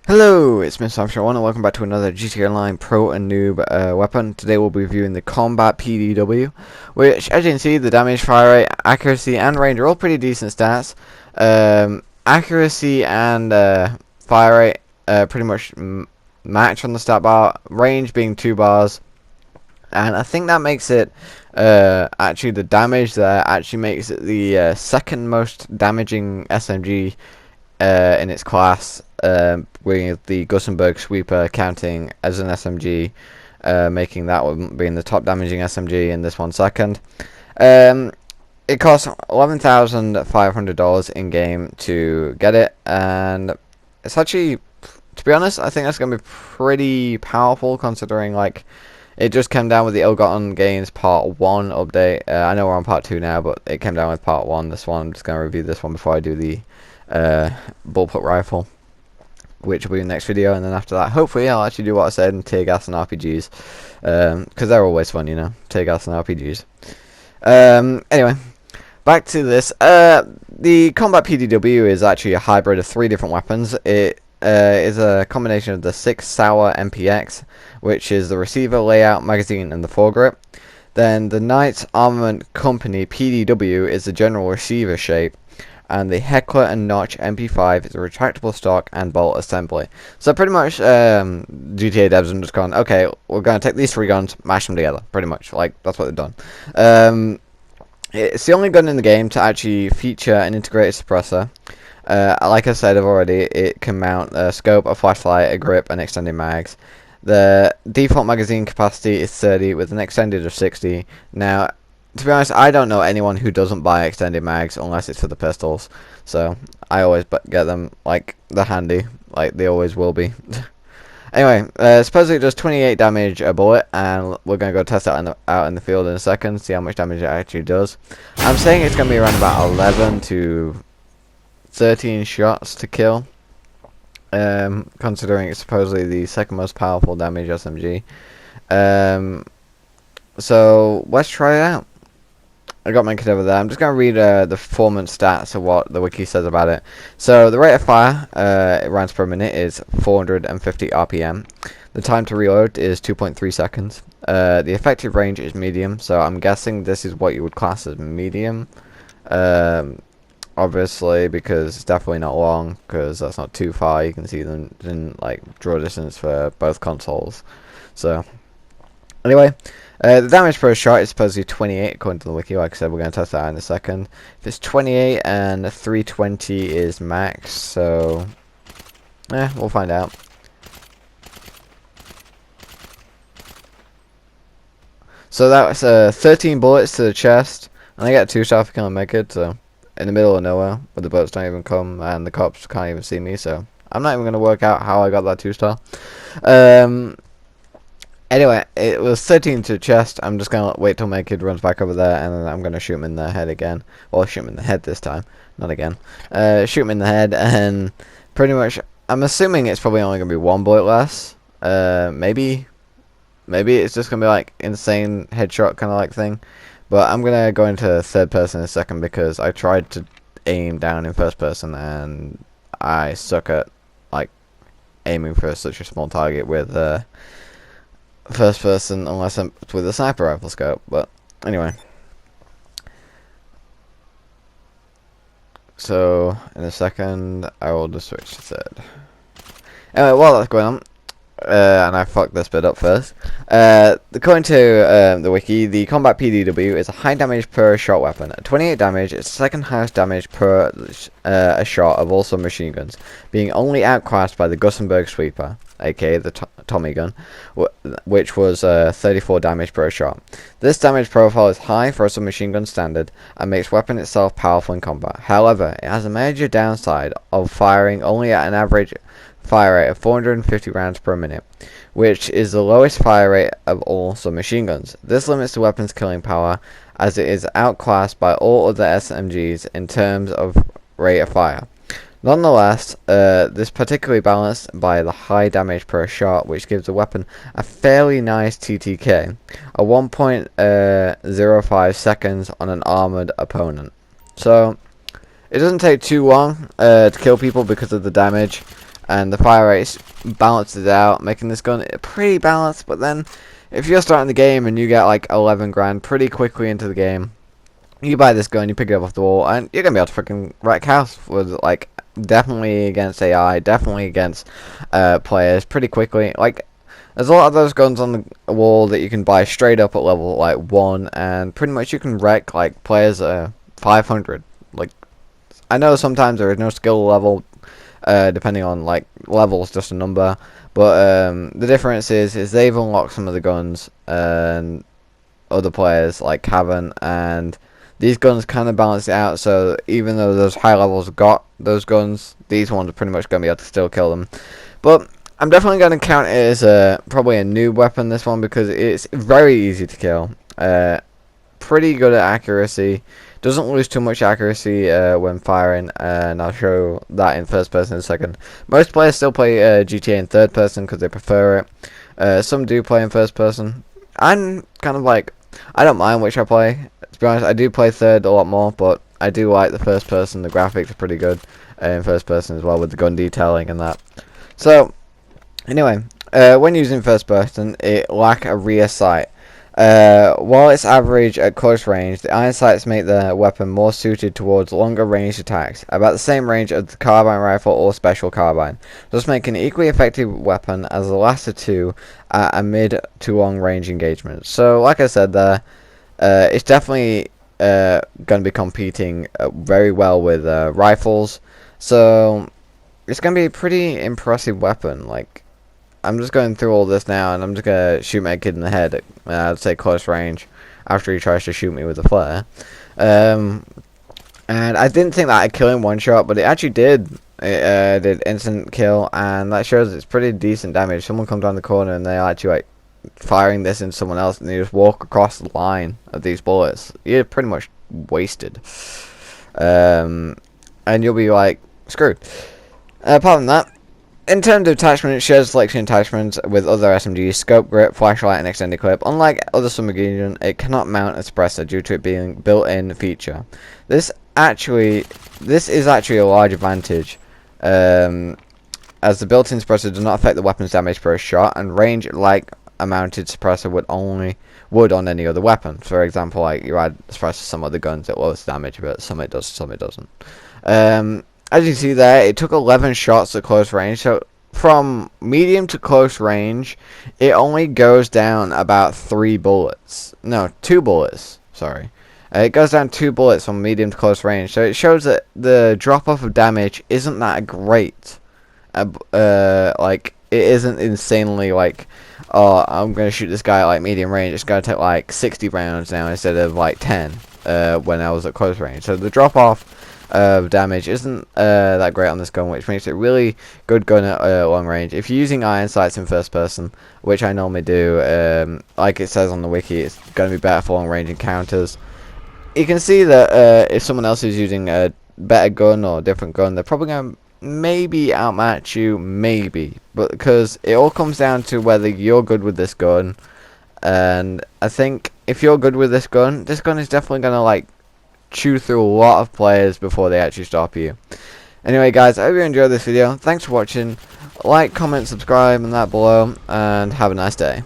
Hello, it's Mr. One, and welcome back to another GTA Online Pro and Noob weapon. Today we'll be reviewing the Combat PDW, which, as you can see, the damage, fire rate, accuracy, and range are all pretty decent stats. Accuracy and fire rate pretty much match on the stat bar, range being 2 bars, and I think that makes it, actually the damage there actually makes it the second most damaging SMG in its class, with the Gussenberg Sweeper counting as an SMG, making that one being the top damaging SMG and this one second. It costs $11,500 in game to get it, and it's actually, to be honest, I think that's going to be pretty powerful considering like it just came down with the Ill-Gotten Gains Part 1 update. I know we're on Part 2 now, but it came down with Part 1. This one, I'm just going to review this one before I do the bullpup rifle, which will be in the next video, and then after that hopefully I'll actually do what I said in tear gas and RPGs, because they're always fun, you know, tear gas and RPGs. Anyway, back to this. The Combat PDW is actually a hybrid of 3 different weapons. It is a combination of the Sig Sauer MPX, which is the receiver, layout, magazine, and the foregrip. Then the Knights Armament Company PDW is the general receiver shape, and the Heckler and Notch MP5 is a retractable stock and bolt assembly. So pretty much GTA devs have just gone, okay, we're going to take these 3 guns, mash them together, pretty much. Like, that's what they've done. It's the only gun in the game to actually feature an integrated suppressor. Like I said already, it can mount a scope, a flashlight, a grip, and extended mags. The default magazine capacity is 30 with an extended of 60. Now, to be honest, I don't know anyone who doesn't buy extended mags unless it's for the pistols. So I always get them, like, they're handy, like they always will be. Anyway, supposedly it does 28 damage a bullet, and we're going to go test it out in the field in a second, see how much damage it actually does. I'm saying it's going to be around about 11 to 13 shots to kill, considering it's supposedly the second most powerful damage SMG. So let's try it out. I got my kit over there. I'm just going to read the performance stats of what the wiki says about it. So the rate of fire, rounds per minute, is 450 RPM. The time to reload is 2.3 seconds. The effective range is medium, so I'm guessing this is what you would class as medium. Obviously, because it's definitely not long, because that's not too far. You can see them in like draw distance for both consoles. So anyway, the damage per shot is supposed to be 28 according to the wiki. Like I said, we're going to test that out in a second. If it's 28 and 320 is max, so we'll find out. So that was 13 bullets to the chest, and I get 2-star if I can't make it. So in the middle of nowhere, where the boats don't even come and the cops can't even see me. So I'm not even going to work out how I got that 2-star. Anyway, it was 13 to the chest. I'm just going to wait till my kid runs back over there, and then I'm going to shoot him in the head again. Well, shoot him in the head this time, not again. Shoot him in the head, and pretty much, I'm assuming it's probably only going to be 1 bullet less. Maybe it's just going to be like insane headshot kind of like thing. But I'm going to go into third person in a second, because I tried to aim down in first person, and I suck at like aiming for such a small target with first person, unless I'm with a sniper rifle scope. But anyway, so in a second I will just switch to third. Anyway, while that's going on, and I fucked this bit up first, according to the wiki, the Combat PDW is a high damage per shot weapon. At 28 damage, it's second highest damage per a shot of all submachine guns, being only outclassed by the Gussenberg Sweeper, aka the Tommy gun, which was 34 damage per shot. This damage profile is high for a submachine gun standard, and makes weapon itself powerful in combat. However, it has a major downside of firing only at an average fire rate of 450 rounds per minute, which is the lowest fire rate of all submachine guns. This limits the weapon's killing power, as it is outclassed by all other SMGs in terms of rate of fire. Nonetheless, this particularly balanced by the high damage per shot, which gives the weapon a fairly nice TTK, a 1.05 seconds on an armored opponent. So it doesn't take too long to kill people because of the damage. and the fire rate balances out, making this gun pretty balanced. But then, if you're starting the game and you get like 11 grand pretty quickly into the game, you buy this gun, you pick it up off the wall, and you're gonna be able to freaking wreck house with like definitely against AI, definitely against players pretty quickly. Like, there's a lot of those guns on the wall that you can buy straight up at level like 1, and pretty much you can wreck like players at 500. Like, I know sometimes there is no skill level, depending on like levels, just a number. But the difference is they've unlocked some of the guns, and other players like haven't, and these guns kind of balance it out. So even though those high levels got those guns, these ones are pretty much going to be able to still kill them. But I'm definitely going to count it as probably a noob weapon, this one, because it's very easy to kill. Pretty good at accuracy. Doesn't lose too much accuracy when firing, and I'll show that in first person in a second. Most players still play GTA in third person because they prefer it. Some do play in first person. I'm kind of like, I don't mind which I play. To be honest, I do play third a lot more, but I do like the first person. The graphics are pretty good in first person as well, with the gun detailing and that. So, anyway, when using first person, it lacks a rear sight. While it's average at close range, the iron sights make the weapon more suited towards longer range attacks, about the same range as the carbine rifle or special carbine, thus making an equally effective weapon as the latter two at a mid to long range engagement. So, like I said there, it's definitely going to be competing very well with rifles, so it's going to be a pretty impressive weapon. Like, I'm just going through all this now, and I'm just going to shoot my kid in the head at, I'd say, close range, after he tries to shoot me with a flare. And I didn't think that I'd kill him one shot, but it actually did. It did instant kill, and that shows it's pretty decent damage. Someone comes down the corner, and they're actually, like, firing this into someone else, and they just walk across the line of these bullets. You're pretty much wasted. And you'll be, like, screwed. Apart from that, in terms of attachment, it shares selection attachments with other SMGs, scope, grip, flashlight, and extended clip. Unlike other submachine, it cannot mount a suppressor due to it being a built-in feature. This is actually a large advantage, as the built-in suppressor does not affect the weapon's damage per shot, and range like a mounted suppressor would on any other weapon. For example, like you add suppressor to some other guns, it lowers damage, but some it does, some it doesn't. As you see there, it took 11 shots at close range, so from medium to close range, it only goes down about 3 bullets. No, 2 bullets, sorry. It goes down 2 bullets from medium to close range, so it shows that the drop-off of damage isn't that great. Like, it isn't insanely like, oh, I'm going to shoot this guy at like medium range, it's going to take like 60 rounds now instead of like 10 when I was at close range. So the drop-off damage isn't that great on this gun, which makes it really good gun at long range. If you're using iron sights in first person, which I normally do, like it says on the wiki, it's going to be better for long range encounters. You can see that if someone else is using a better gun or a different gun, they're probably going to maybe outmatch you, maybe, but because it all comes down to whether you're good with this gun. And I think if you're good with this gun is definitely going to like chew through a lot of players before they actually stop you. Anyway guys, I hope you enjoyed this video. Thanks for watching. Like, comment, subscribe and that below, and have a nice day.